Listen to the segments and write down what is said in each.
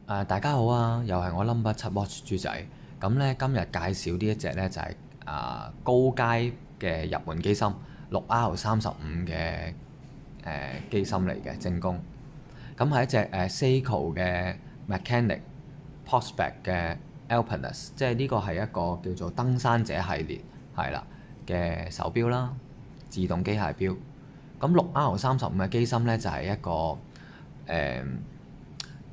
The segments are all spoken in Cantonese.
大家好啊，又係我 Number 7 Watch 豬仔。咁咧今日介紹呢一隻咧就係、高階嘅入門機芯6R35嘅機芯嚟嘅正攻。咁係一隻Seiko 嘅 Mechanic Prospect 嘅 Alpinist，即係呢個係一個叫做登山者系列係啦嘅手錶啦，自動機械錶。咁6R35嘅機芯咧就係、一個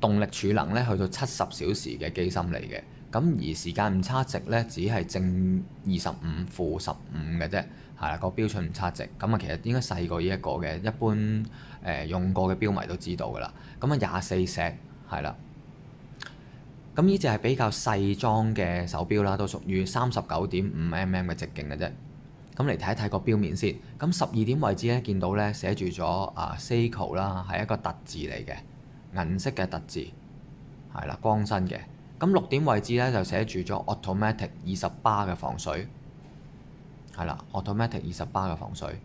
動力儲能咧去到70小時嘅機芯嚟嘅，咁而時間誤差值咧只係正25負15嘅啫，係啦，個標準誤差值，咁啊其實應該細過呢一個嘅，一般用過嘅錶迷都知道㗎啦。咁啊24 set 係啦，咁呢隻係比較細裝嘅手錶啦，都屬於39.5mm 嘅直徑嘅啫。咁嚟睇一睇個錶面先，咁12點位置咧見到咧寫住咗Seiko 啦，係一個凸字嚟嘅。銀色嘅凸字係啦，光身嘅。咁6點位置咧就寫住咗 Automatic 20 bar 嘅防水係啦，Automatic 20 bar 嘅防水。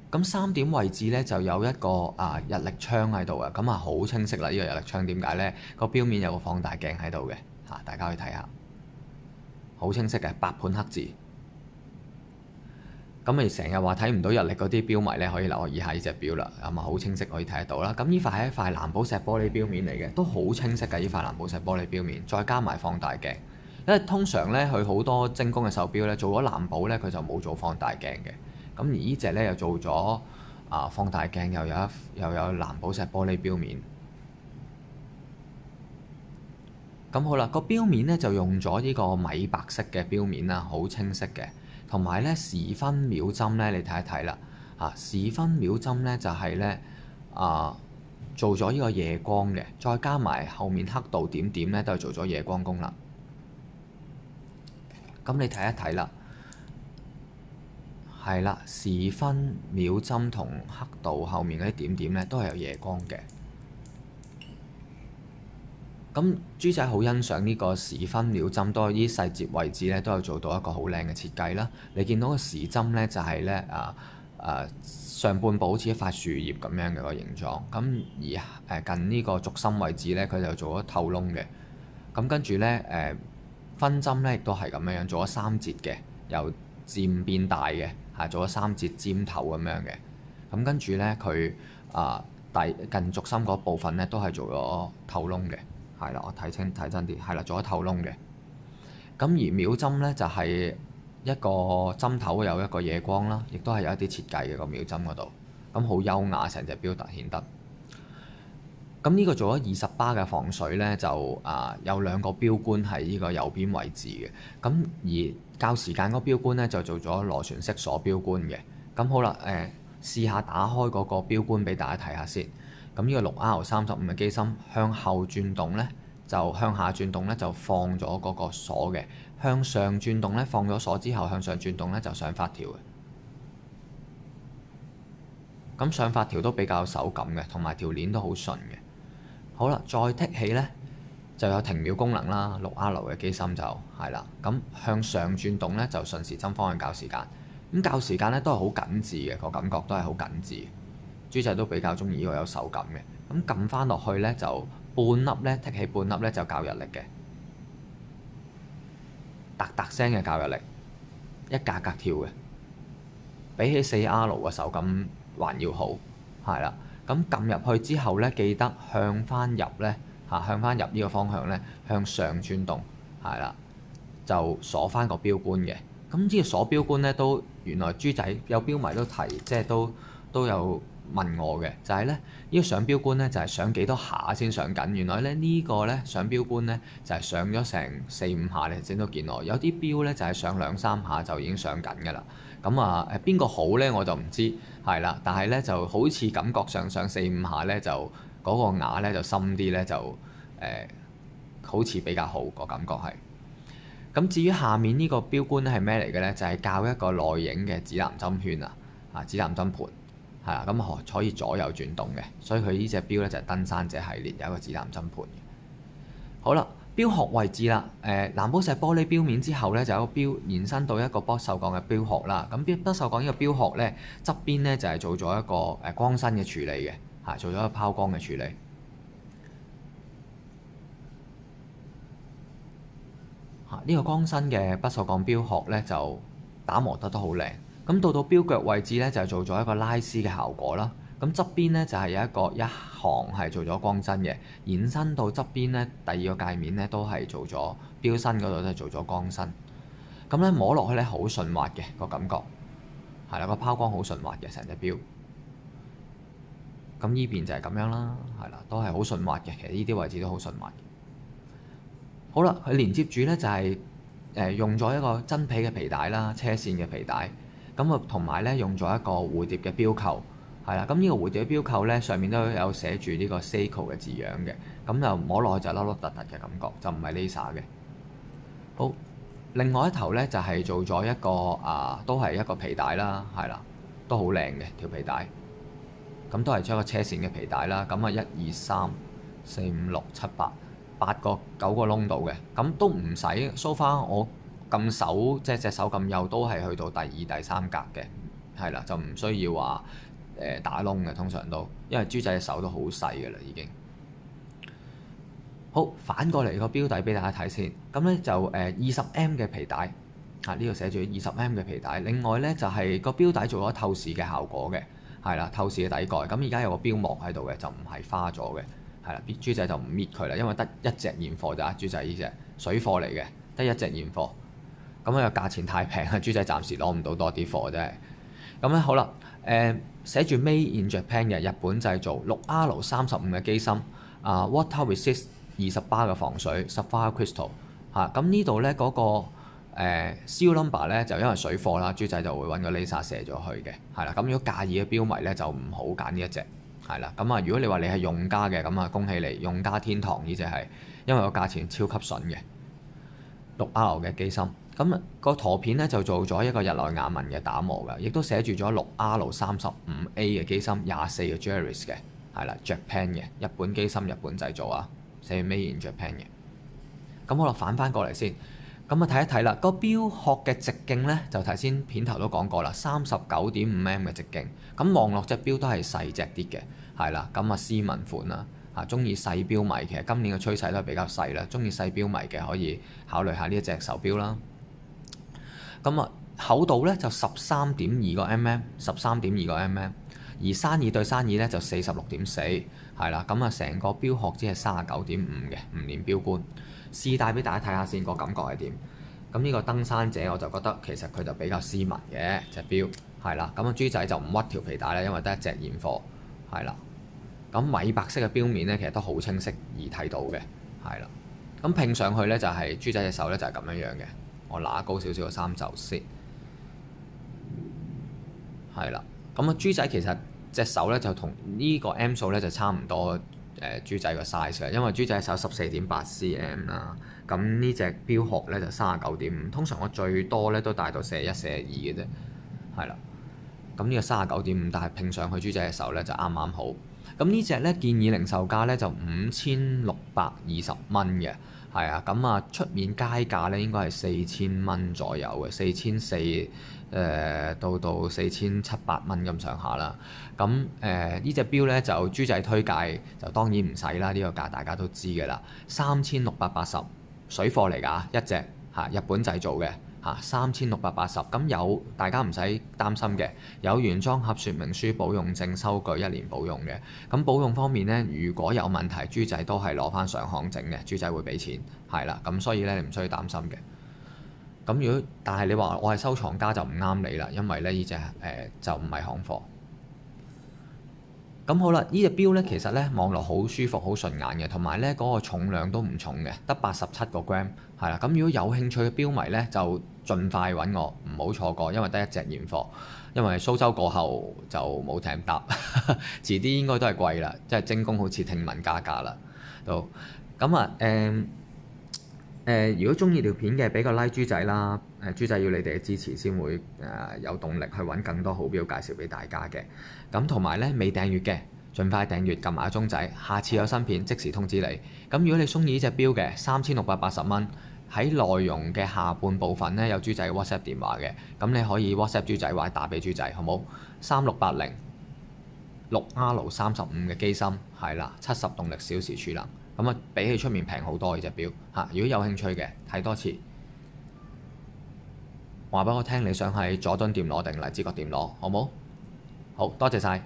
咁3點位置咧就有一個日曆槍喺度嘅，咁好清晰啦。呢個日曆槍點解咧？個錶面有個放大鏡喺度嘅嚇，大家可以睇下，好清晰嘅8盤黑字。咁你成日話睇唔到日曆嗰啲錶迷咧，可以留意下呢隻錶啦，咁好清晰可以睇得到啦。咁呢塊係一塊藍寶石玻璃錶面嚟嘅，都好清晰嘅呢塊藍寶石玻璃錶面，再加埋放大鏡。因為通常咧佢好多精工嘅手錶咧做咗藍寶咧，佢就冇做放大鏡嘅。咁而呢隻咧又做咗放大鏡，又有藍寶石玻璃錶面。咁好啦，個錶面咧就用咗呢個米白色嘅錶面啦，好清晰嘅。同埋咧時分秒針咧，你睇一睇啦。時分秒針咧就係咧做咗呢個夜光嘅，再加埋後面黑度點點咧都係做咗夜光功能。咁你睇一睇啦，係啦，時分秒針同黑度後面嗰啲點點咧都係有夜光嘅。咁豬仔好欣賞呢個時分秒針，多啲細節位置咧都有做到一個好靚嘅設計啦。你見到個時針咧就係咧上半部好似一塊樹葉咁樣嘅個形狀，咁而近呢個軸心位置咧佢就做咗透窿嘅。咁跟住咧分針咧亦都係咁樣做咗3節嘅，由漸變大嘅做咗3節尖頭咁樣嘅。咁跟住咧佢近軸心嗰部分咧都係做咗透窿嘅。係啦，我睇真啲，係啦，做咗透窿嘅。咁而秒針咧就係一個針頭有一個夜光啦，亦都係有一啲設計嘅個秒針嗰度。咁好優雅，成隻錶突顯得。咁呢個做咗20 bar 嘅防水咧，就有2個錶冠喺呢個右邊位置嘅。咁而較時間嗰個錶冠咧就做咗螺旋式鎖錶冠嘅。咁好啦，試下打開嗰個錶冠俾大家睇下先。咁呢個6R35嘅機芯向後轉動咧，就向下轉動咧就放咗嗰個鎖嘅；向上轉動咧放咗鎖之後，向上轉動咧就上發條嘅。咁上發條都比較有手感嘅，同埋條鏈都好順嘅。好啦，再剔起咧就有停秒功能啦。6R 嘅機芯就係啦。咁向上轉動咧就順時針方向校時間。咁校時間咧都係好緊緻嘅，個感覺都係好緊緻。豬仔都比較中意呢個有手感嘅。咁撳翻落去咧就半粒咧剔起半粒咧就校日曆嘅，嗒嗒聲嘅校日曆，一格格跳嘅，比起 4R 嘅手感還要好，係啦。咁撳入去之後咧，記得向翻入咧向翻入呢個方向咧向上轉動，係啦，就鎖翻個錶冠嘅。咁呢個鎖錶冠咧都原來豬仔有錶迷都提，即係都有問我嘅，就係咧呢個上錶冠咧就係上幾多下先上緊。原來咧呢個咧上錶冠咧就係上咗成4-5下，你整到見我有啲錶咧就係上2-3下就已經上緊㗎啦。咁邊個好咧我就唔知係啦，但係咧就好似感覺上4-5下咧就嗰個牙咧就深啲咧就好似比較好個感覺係。咁至於下面呢個錶冠咧係咩嚟嘅咧？就係校一個內影嘅指南針圈指南針盤。係啦，咁可以左右轉動嘅，所以佢呢隻錶咧就係登山者系列，有一個指南針盤嘅。好啦，錶殼位置啦，藍寶石玻璃錶面之後咧就有個錶延伸到一個不鏽鋼嘅錶殼啦。咁不鏽鋼呢個錶殼咧側邊咧就係做咗一個光身嘅處理嘅，做咗一個拋光嘅處理。呢個光身嘅不鏽鋼錶殼呢，就打磨得都好靚。咁到錶腳位置呢，就做咗一個拉絲嘅效果啦。咁側邊呢，就係有一行係做咗光身嘅，延伸到側邊呢，第二個界面呢，都係做咗錶身嗰度都係做咗光身。咁咧摸落去咧好順滑嘅個感覺，係啦，個拋光好順滑嘅成隻錶。咁依邊就係咁樣啦，係啦，都係好順滑嘅。其實呢啲位置都好順滑嘅。好啦，佢連接住咧就係用咗一個真皮嘅皮帶啦，車線嘅皮帶。咁啊同埋咧用咗一個蝴蝶嘅錶扣，係啦。咁呢個蝴蝶嘅錶扣咧上面都有寫住呢個 Seiko 嘅字樣嘅。咁就摸落去就凹凹凸凸嘅感覺，就唔係 laser 嘅。好。另外一頭咧就係做咗一個都係一個皮帶啦，係啦，都好靚嘅條皮帶。咁都係將個車線嘅皮帶啦。咁啊1、2、3、4、5、6、7、8個9個窿度嘅。咁都唔使 so far我咁手，即係隻手咁幼都係去到第2、第3格嘅，係啦，就唔需要話打窿嘅，通常都因為豬仔隻手都好細嘅啦已經。好，反過嚟個錶底俾大家睇先，咁咧就20M 嘅皮帶，呢度寫住20M 嘅皮帶。另外咧就係個錶底做咗透視嘅效果嘅，係啦，透視嘅底蓋。咁而家有個錶膜喺度嘅，就唔係花咗嘅，係啦。豬仔就唔搣佢啦，因為得一隻現貨咋，豬仔呢隻水貨嚟嘅，得一隻現貨。咁啊個價錢太平啦，豬仔暫時攞唔到多啲貨真係。咁咧好啦，寫住 Made in Japan 嘅日本製造6R35嘅機芯，water resist。20巴嘅防水 Sapphire Crystal 咁呢度咧嗰個serial number 咧就因為水貨啦，豬仔就會揾個 laser 射咗去嘅，係啦。咁如果介意嘅錶迷咧就唔好揀呢一隻，係啦。咁如果你話你係用家嘅，咁恭喜你，用家天堂呢隻係，因為個價錢超級筍嘅6R 嘅機芯。咁個陀片咧就做咗一個日內瓦紋嘅打磨㗎，亦都寫住咗6R35A 嘅機芯24嘅 Jerris 嘅，係啦 Japan 嘅日本機芯，日本製造啊。寫 Made in Japan 嘅。咁好啦，反翻過嚟先，咁睇一睇啦。個錶殼嘅直徑咧，就頭先片頭都講過啦，39.5mm嘅直徑。咁望落隻錶都係細隻啲嘅，係啦。咁斯文款啦，中意細錶迷，其實今年嘅趨勢都係比較細啦。中意細錶迷嘅可以考慮下呢一隻手錶啦。咁厚度咧就13.2個 mm，13.2個 mm。而生耳對生耳咧就46.4，係啦。咁成個錶殼只係39.5嘅，唔連錶冠。試戴俾大家睇下先，個感覺係點？咁呢個登山者我就覺得其實佢就比較斯文嘅隻錶，係啦。咁豬仔就唔屈條皮帶啦，因為得一隻現貨，係啦。咁米白色嘅錶面咧，其實都好清晰易睇到嘅，係啦。咁拼上去咧就係豬仔隻手咧就係咁樣樣嘅。我拿高少少個三袖先，係啦。咁豬仔其實隻手咧就同呢個 M 數咧就差唔多，豬仔個 size 嘅，因為豬仔手14.8 cm 啦，咁呢隻錶殼咧就39.5，通常我最多咧都帶到41、42嘅啫，係啦。咁呢個39.5，但係拼上去豬仔隻手咧就啱啱好。咁呢隻咧建議零售價咧就5620蚊嘅，係啊。咁出面街價咧應該係4000蚊左右嘅，4400到4700蚊咁上下啦。咁呢隻錶咧就豬仔推介就當然唔使啦，呢個價大家都知嘅啦，3680水貨嚟㗎一隻日本製造嘅3680。咁有大家唔使擔心嘅，有原裝盒說明書、保用證收據1年保用嘅。咁保用方面咧，如果有問題，豬仔都係攞翻上行整嘅，豬仔會俾錢，係啦。咁所以咧你唔需要擔心嘅。咁但係你話我係收藏家就唔啱你啦，因為咧呢隻就唔係行貨。咁好啦，呢隻錶咧其實咧望落好舒服、好順眼嘅，同埋咧嗰個重量都唔重嘅，得87個 gram，係啦。咁如果有興趣嘅錶迷咧，就盡快揾我，唔好錯過，因為得一隻現貨。因為蘇州過後就冇艇搭，遲啲應該都係貴啦，即係精工好似聽聞加價啦都。咁如果中意條片嘅，俾個 like 豬仔啦。豬仔要你哋嘅支持先會有動力去揾更多好錶介紹俾大家嘅。咁同埋咧未訂閱嘅，盡快訂閱，撳埋個鐘仔，下次有新片即時通知你。咁如果你中意呢隻錶嘅，3680蚊，喺內容嘅下半部分咧有豬仔 WhatsApp 電話嘅，咁你可以 WhatsApp 豬仔或者打俾豬仔，好冇？3680 6R35嘅機芯，係啦，70動力小時儲能。咁比起出面平好多呢隻錶嚇。如果有興趣嘅，睇多次。話俾我聽你想喺佐敦店攞定荔枝角店攞，好冇？好多謝晒。